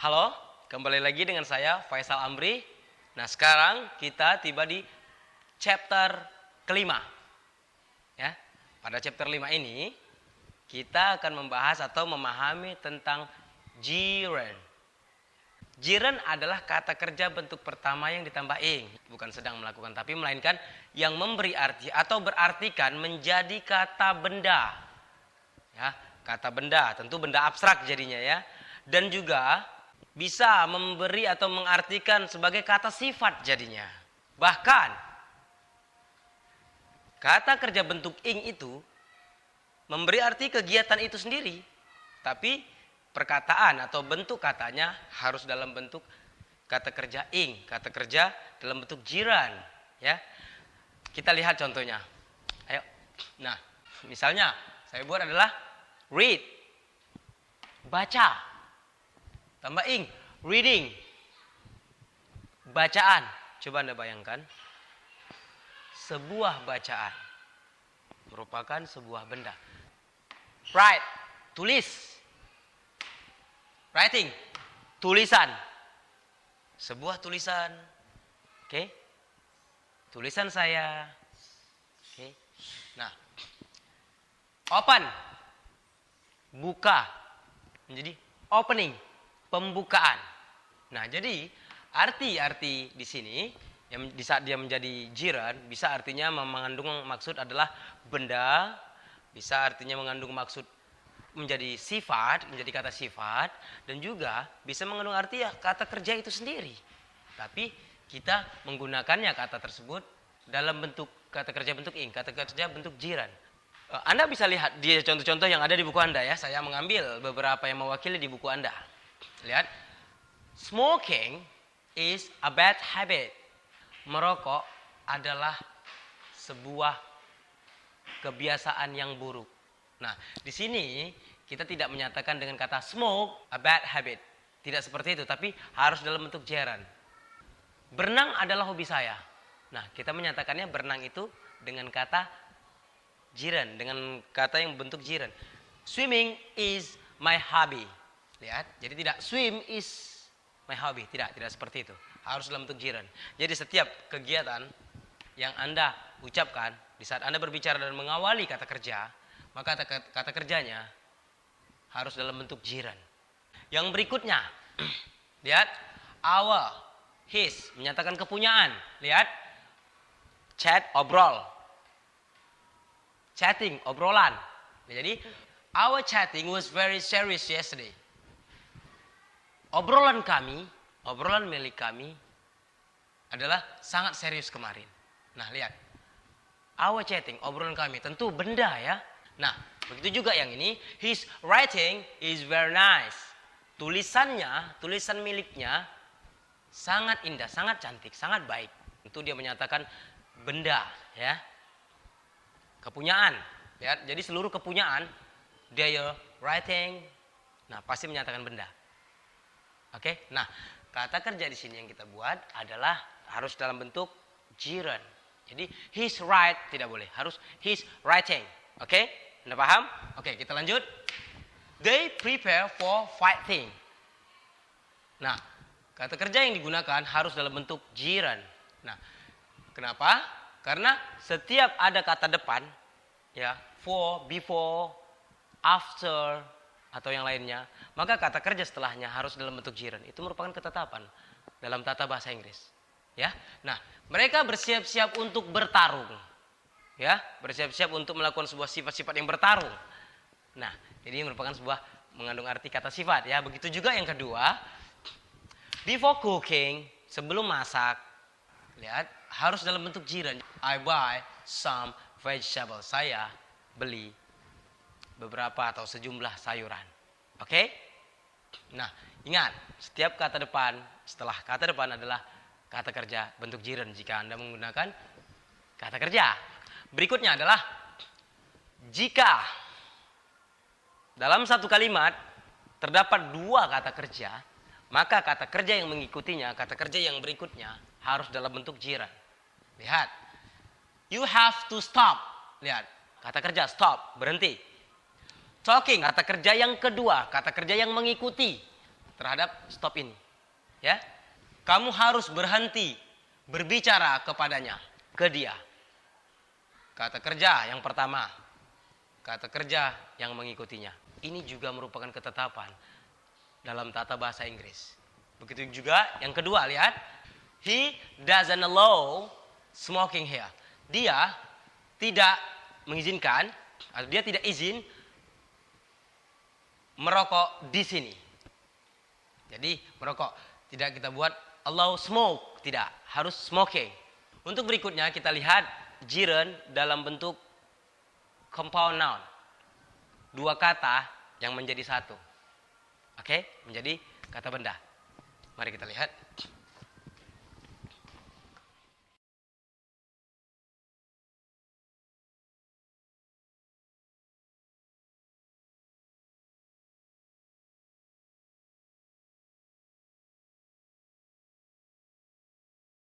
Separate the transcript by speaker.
Speaker 1: Halo, kembali lagi dengan saya Faisal Amri. Nah, sekarang kita tiba di chapter kelima. Ya, pada chapter 5 ini kita akan membahas atau memahami tentang jiran. Jiran adalah kata kerja bentuk pertama yang ditambah ing, bukan sedang melakukan tapi melainkan yang memberi arti atau berartikan menjadi kata benda. Ya, kata benda, tentu benda abstrak jadinya ya. Dan juga bisa memberi atau mengartikan sebagai kata sifat jadinya. Bahkan kata kerja bentuk ing itu memberi arti kegiatan itu sendiri. Tapi perkataan atau bentuk katanya harus dalam bentuk kata kerja ing, kata kerja dalam bentuk jiran, ya. Kita lihat contohnya. Ayo. Nah, misalnya saya buat adalah read. Baca. Tambah ing, reading. Bacaan. Coba Anda bayangkan. Sebuah bacaan merupakan sebuah benda. Write, tulis. Writing, tulisan. Sebuah tulisan. Oke. Tulisan saya. Oke. Nah. Open. Buka. Menjadi opening. Pembukaan. Nah, jadi arti-arti di sini yang di saat dia menjadi jiran bisa artinya mengandung maksud adalah benda, bisa artinya mengandung maksud menjadi sifat, menjadi kata sifat, dan juga bisa mengandung arti ya kata kerja itu sendiri. Tapi kita menggunakannya kata tersebut dalam bentuk kata kerja bentuk ing, kata kerja bentuk jiran. Anda bisa lihat di contoh-contoh yang ada di buku Anda ya. Saya mengambil beberapa yang mewakili di buku Anda. Lihat, smoking is a bad habit. Merokok adalah sebuah kebiasaan yang buruk. Nah, di sini kita tidak menyatakan dengan kata smoke a bad habit. Tidak seperti itu, tapi harus dalam bentuk jiran. Berenang adalah hobi saya. Nah, kita menyatakannya berenang itu dengan kata jiran, dengan kata yang bentuk jiran. Swimming is my hobby. Lihat, jadi tidak swim is my hobby, tidak seperti itu. Harus dalam bentuk jiran. Jadi setiap kegiatan yang Anda ucapkan di saat Anda berbicara dan mengawali kata kerja, maka kata kerjanya harus dalam bentuk jiran. Yang berikutnya, lihat, our, his, menyatakan kepunyaan. Lihat, chat, obrol. Chatting, obrolan. Jadi, our chatting was very serious yesterday. Obrolan kami, obrolan milik kami adalah sangat serius kemarin. Nah, lihat. Our chatting, obrolan kami, tentu benda ya. Nah, begitu juga yang ini. His writing is very nice. Tulisannya, tulisan miliknya sangat indah, sangat cantik, sangat baik. Tentu dia menyatakan benda ya. Kepunyaan. Lihat, jadi seluruh kepunyaan, their writing, nah pasti menyatakan benda. Oke, nah kata kerja di sini yang kita buat adalah harus dalam bentuk jiran. Jadi his write tidak boleh, harus his writing. Oke, Anda paham? Oke, kita lanjut. They prepare for fighting. Nah, kata kerja yang digunakan harus dalam bentuk jiran. Nah, kenapa? Karena setiap ada kata depan, ya, for, before, after, atau yang lainnya, maka kata kerja setelahnya harus dalam bentuk jiran. Itu merupakan ketetapan dalam tata bahasa Inggris. Ya, nah mereka bersiap-siap untuk bertarung. Ya, bersiap-siap untuk melakukan sebuah sifat-sifat yang bertarung. Nah, jadi merupakan sebuah mengandung arti kata sifat. Ya, begitu juga yang kedua, before cooking, sebelum masak, lihat harus dalam bentuk jiran. I buy some vegetables. Saya beli beberapa atau sejumlah sayuran. Oke? Nah, ingat, setiap kata depan setelah kata depan adalah kata kerja bentuk jiran jika Anda menggunakan kata kerja. Berikutnya adalah jika dalam satu kalimat terdapat dua kata kerja, maka kata kerja yang mengikutinya, kata kerja yang berikutnya harus dalam bentuk jiran. Lihat. You have to stop. Lihat, kata kerja stop, berhenti. Talking, kata kerja yang kedua, kata kerja yang mengikuti. terhadap stop ini. Ya. Kamu harus berhenti berbicara kepadanya, ke dia. Kata kerja yang pertama, kata kerja yang mengikutinya. Ini juga merupakan ketetapan dalam tata bahasa Inggris. Begitu juga yang kedua, lihat. He doesn't allow smoking here. Dia tidak mengizinkan, atau dia tidak izin merokok di sini. Jadi merokok tidak kita buat allow smoke, tidak, harus smoking. Untuk berikutnya kita lihat gerund dalam bentuk compound noun. Dua kata yang menjadi satu. Oke, menjadi kata benda. Mari kita lihat.